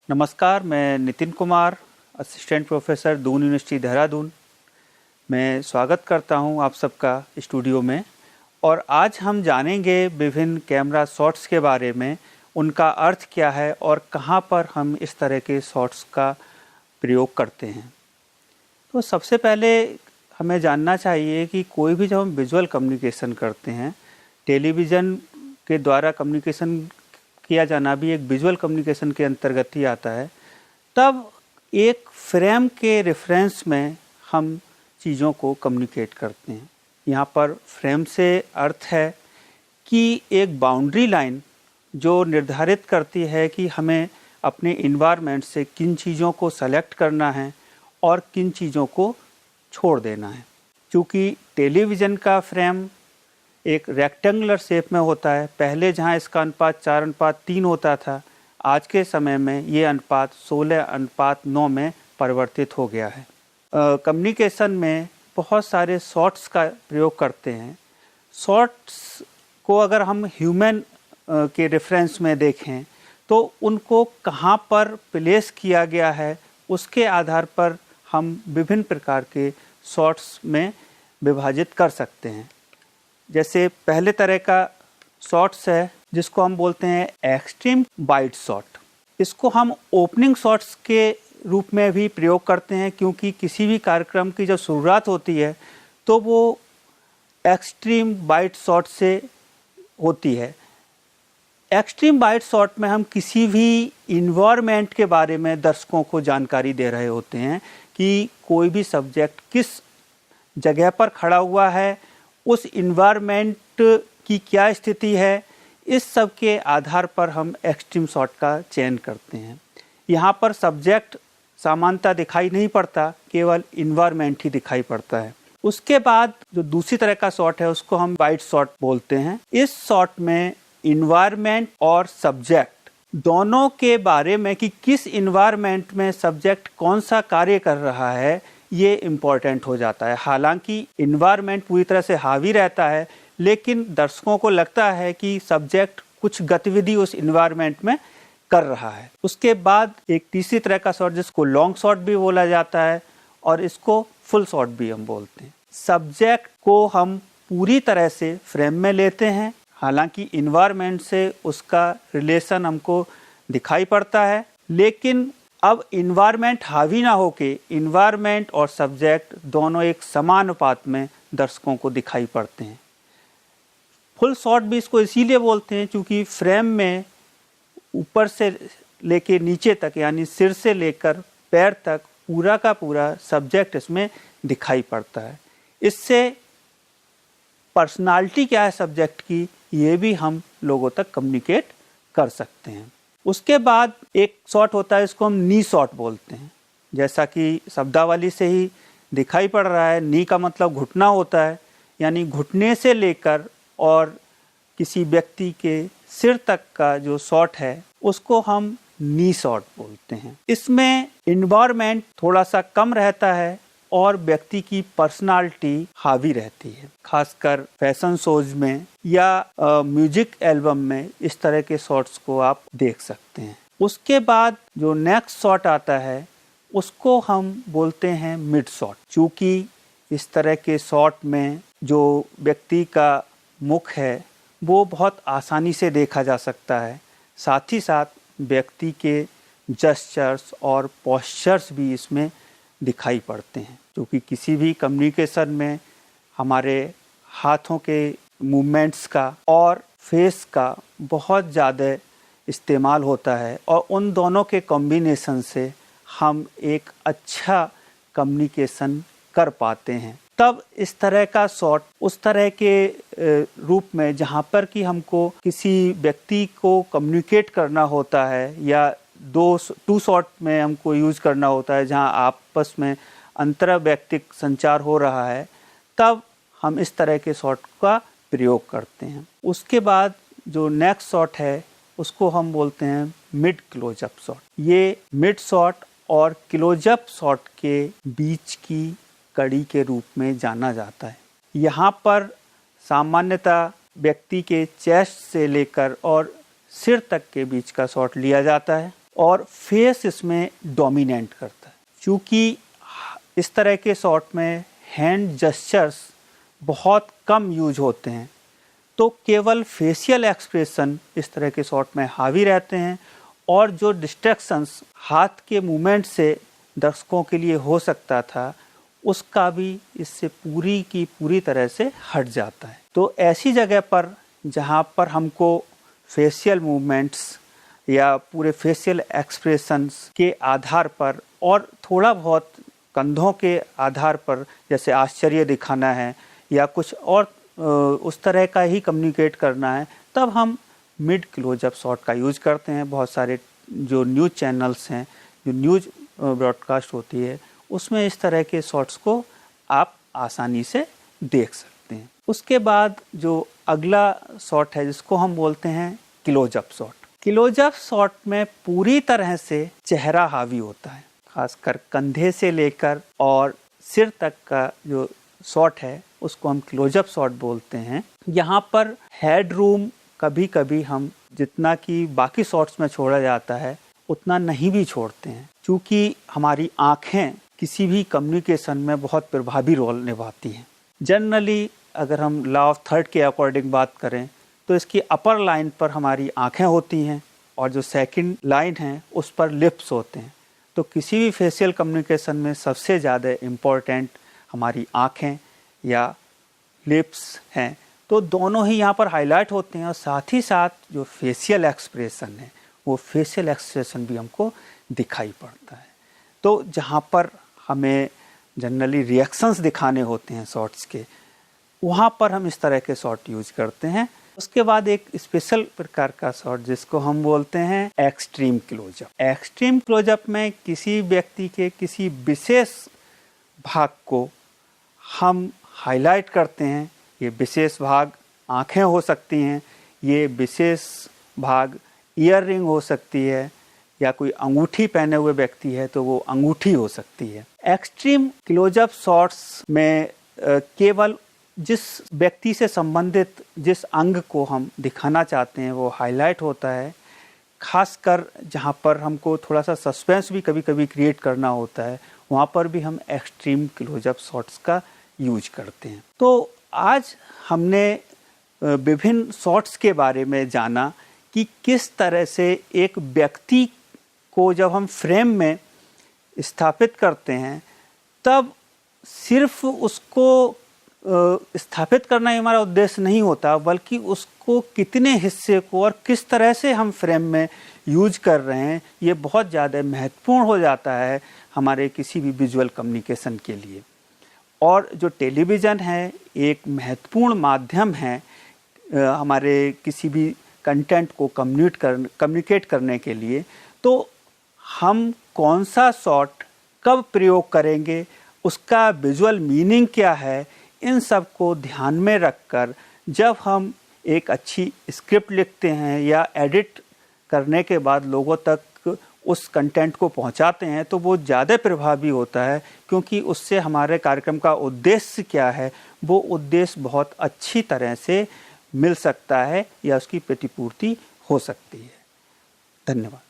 नमस्कार, मैं Nitin Kumar, assistant professor Doon university Dehradun. मैं स्वागत करता हूं आप सबका स्टूडियो में और आज हम जानेंगे विभिन्न कैमरा शॉट्स के बारे में, उनका अर्थ क्या है और कहां पर हम इस तरह के शॉट्स का प्रयोग करते हैं। तो सबसे पहले हमें जानना चाहिए कि कोई भी जब हम विजुअल कम्युनिकेशन करते हैं, टेलीविज़न के द्वारा कम्युनिकेशन किया जाना भी एक विजुअल कम्युनिकेशन के अंतर्गत ही आता है। तब एक फ्रेम के रेफरेंस में हम चीज़ों को कम्युनिकेट करते हैं। यहाँ पर फ्रेम से अर्थ है कि एक बाउंड्री लाइन जो निर्धारित करती है कि हमें अपने इन्वायरमेंट से किन चीज़ों को सेलेक्ट करना है और किन चीज़ों को छोड़ देना है। क्योंकि टेलीविज़न का फ्रेम एक रेक्टेंगुलर शेप में होता है। पहले जहां इसका अनुपात 4:3 होता था, आज के समय में ये अनुपात 16:9 में परिवर्तित हो गया है। कम्युनिकेशन में बहुत सारे शॉट्स का प्रयोग करते हैं। शॉट्स को अगर हम ह्यूमन के रेफरेंस में देखें तो उनको कहां पर प्लेस किया गया है, उसके आधार पर हम विभिन्न प्रकार के शॉट्स में विभाजित कर सकते हैं। जैसे पहले तरह का शॉट्स है जिसको हम बोलते हैं एक्सट्रीम वाइड शॉट। इसको हम ओपनिंग शॉट्स के रूप में भी प्रयोग करते हैं, क्योंकि किसी भी कार्यक्रम की जब शुरुआत होती है तो वो एक्सट्रीम वाइड शॉट से होती है। एक्सट्रीम वाइड शॉट में हम किसी भी इन्वायरमेंट के बारे में दर्शकों को जानकारी दे रहे होते हैं कि कोई भी सब्जेक्ट किस जगह पर खड़ा हुआ है, उस इन्वायरमेंट की क्या स्थिति है, इस सब के आधार पर हम एक्सट्रीम शॉट का चयन करते हैं। यहाँ पर सब्जेक्ट सामान्यतः दिखाई नहीं पड़ता, केवल इन्वायरमेंट ही दिखाई पड़ता है। उसके बाद जो दूसरी तरह का शॉट है उसको हम वाइड शॉट बोलते हैं। इस शॉट में इन्वायरमेंट और सब्जेक्ट दोनों के बारे में कि किस इन्वायरमेंट में सब्जेक्ट कौन सा कार्य कर रहा है, ये इम्पोर्टेंट हो जाता है। हालांकि इन्वायरमेंट पूरी तरह से हावी रहता है, लेकिन दर्शकों को लगता है कि सब्जेक्ट कुछ गतिविधि उस इन्वायरमेंट में कर रहा है। उसके बाद एक तीसरी तरह का शॉट जिसको लॉन्ग शॉट भी बोला जाता है और इसको फुल शॉट भी हम बोलते हैं। सब्जेक्ट को हम पूरी तरह से फ्रेम में लेते हैं, हालांकि इन्वायरमेंट से उसका रिलेशन हमको दिखाई पड़ता है, लेकिन अब इन्वायरमेंट हावी ना होके इन्वायरमेंट और सब्जेक्ट दोनों एक समान अनुपात में दर्शकों को दिखाई पड़ते हैं। फुल शॉट भी इसको इसीलिए बोलते हैं क्योंकि फ्रेम में ऊपर से लेके नीचे तक, यानी सिर से लेकर पैर तक पूरा का पूरा सब्जेक्ट इसमें दिखाई पड़ता है। इससे पर्सनालिटी क्या है सब्जेक्ट की, ये भी हम लोगों तक कम्युनिकेट कर सकते हैं। उसके बाद एक शॉट होता है, इसको हम नी शॉट बोलते हैं। जैसा कि शब्दावली से ही दिखाई पड़ रहा है, नी का मतलब घुटना होता है, यानी घुटने से लेकर और किसी व्यक्ति के सिर तक का जो शॉट है उसको हम नी शॉट बोलते हैं। इसमें इन्वायरमेंट थोड़ा सा कम रहता है और व्यक्ति की पर्सनालिटी हावी रहती है। खासकर फैशन शोज में या म्यूजिक एल्बम में इस तरह के शॉट्स को आप देख सकते हैं। उसके बाद जो नेक्स्ट शॉट आता है उसको हम बोलते हैं मिड शॉट। चूँकि इस तरह के शॉट में जो व्यक्ति का मुख है वो बहुत आसानी से देखा जा सकता है, साथ ही साथ व्यक्ति के जेस्चर्स और पोस्चर्स भी इसमें दिखाई पड़ते हैं। क्योंकि किसी भी कम्युनिकेशन में हमारे हाथों के मूवमेंट्स का और फेस का बहुत ज़्यादा इस्तेमाल होता है और उन दोनों के कॉम्बिनेशन से हम एक अच्छा कम्युनिकेशन कर पाते हैं। तब इस तरह का शॉट उस तरह के रूप में जहाँ पर कि हमको किसी व्यक्ति को कम्युनिकेट करना होता है या टू शॉट में हमको यूज़ करना होता है, जहाँ आपस में अंतर व्यक्तिक संचार हो रहा है, तब हम इस तरह के शॉट का प्रयोग करते हैं। उसके बाद जो नेक्स्ट शॉट है उसको हम बोलते हैं मिड क्लोजअप शॉट। ये मिड शॉट और क्लोजअप शॉट के बीच की कड़ी के रूप में जाना जाता है। यहाँ पर सामान्यतः व्यक्ति के चेस्ट से लेकर और सिर तक के बीच का शॉट लिया जाता है और फेस इसमें डोमिनेट करता है। क्योंकि इस तरह के शॉट में हैंड जेस्चर्स बहुत कम यूज होते हैं, तो केवल फेशियल एक्सप्रेशन इस तरह के शॉट में हावी रहते हैं और जो डिस्ट्रैक्शंस हाथ के मूवमेंट से दर्शकों के लिए हो सकता था उसका भी इससे पूरी की पूरी तरह से हट जाता है। तो ऐसी जगह पर जहाँ पर हमको फेशियल मूवमेंट्स या पूरे फेशियल एक्सप्रेशंस के आधार पर और थोड़ा बहुत कंधों के आधार पर जैसे आश्चर्य दिखाना है या कुछ और उस तरह का ही कम्युनिकेट करना है, तब हम मिड क्लोजअप शॉट का यूज करते हैं। बहुत सारे जो न्यूज़ चैनल्स हैं, जो न्यूज़ ब्रॉडकास्ट होती है, उसमें इस तरह के शॉट्स को आप आसानी से देख सकते हैं। उसके बाद जो अगला शॉट है जिसको हम बोलते हैं क्लोजअप शॉट। क्लोजअप शॉट में पूरी तरह से चेहरा हावी होता है, खासकर कंधे से लेकर और सिर तक का जो शॉट है उसको हम क्लोजअप शॉट बोलते हैं। यहाँ पर हेड रूम कभी कभी हम जितना कि बाकी शॉट्स में छोड़ा जाता है उतना नहीं भी छोड़ते हैं, क्योंकि हमारी आँखें किसी भी कम्युनिकेशन में बहुत प्रभावी रोल निभाती हैं। जनरली अगर हम लॉ ऑफ थर्ड के अकॉर्डिंग बात करें तो इसकी अपर लाइन पर हमारी आँखें होती हैं और जो सेकंड लाइन है उस पर लिप्स होते हैं। तो किसी भी फेशियल कम्युनिकेशन में सबसे ज़्यादा इम्पोर्टेंट हमारी आँखें या लिप्स हैं, तो दोनों ही यहाँ पर हाईलाइट होते हैं और साथ ही साथ जो फेशियल एक्सप्रेशन है वो फेशियल एक्सप्रेशन भी हमको दिखाई पड़ता है। तो जहाँ पर हमें जनरली रिएक्शंस दिखाने होते हैं शॉट्स के, वहाँ पर हम इस तरह के शॉट यूज करते हैं। उसके बाद एक स्पेशल प्रकार का शॉट जिसको हम बोलते हैं एक्सट्रीम क्लोजअप। एक्सट्रीम क्लोजअप में किसी व्यक्ति के किसी विशेष भाग को हम हाईलाइट करते हैं। ये विशेष भाग आँखें हो सकती हैं, ये विशेष भाग ईयर रिंग हो सकती है, या कोई अंगूठी पहने हुए व्यक्ति है तो वो अंगूठी हो सकती है। एक्सट्रीम क्लोजअप शॉट्स में केवल जिस व्यक्ति से संबंधित जिस अंग को हम दिखाना चाहते हैं वो हाईलाइट होता है। खासकर जहाँ पर हमको थोड़ा सा सस्पेंस भी कभी कभी क्रिएट करना होता है, वहाँ पर भी हम एक्सट्रीम क्लोजअप शॉट्स का यूज करते हैं। तो आज हमने विभिन्न शॉट्स के बारे में जाना कि किस तरह से एक व्यक्ति को जब हम फ्रेम में स्थापित करते हैं तब सिर्फ उसको स्थापित करना ही हमारा उद्देश्य नहीं होता, बल्कि उसको कितने हिस्से को और किस तरह से हम फ्रेम में यूज कर रहे हैं ये बहुत ज़्यादा महत्वपूर्ण हो जाता है हमारे किसी भी विजुअल कम्युनिकेशन के लिए। और जो टेलीविज़न है एक महत्वपूर्ण माध्यम है हमारे किसी भी कंटेंट को कम्युनिकेट करने के लिए। तो हम कौन सा शॉट कब प्रयोग करेंगे, उसका विजुअल मीनिंग क्या है, इन सब को ध्यान में रखकर जब हम एक अच्छी स्क्रिप्ट लिखते हैं या एडिट करने के बाद लोगों तक उस कंटेंट को पहुंचाते हैं तो वो ज़्यादा प्रभावी होता है, क्योंकि उससे हमारे कार्यक्रम का उद्देश्य क्या है वो उद्देश्य बहुत अच्छी तरह से मिल सकता है या उसकी प्रतिपूर्ति हो सकती है। धन्यवाद।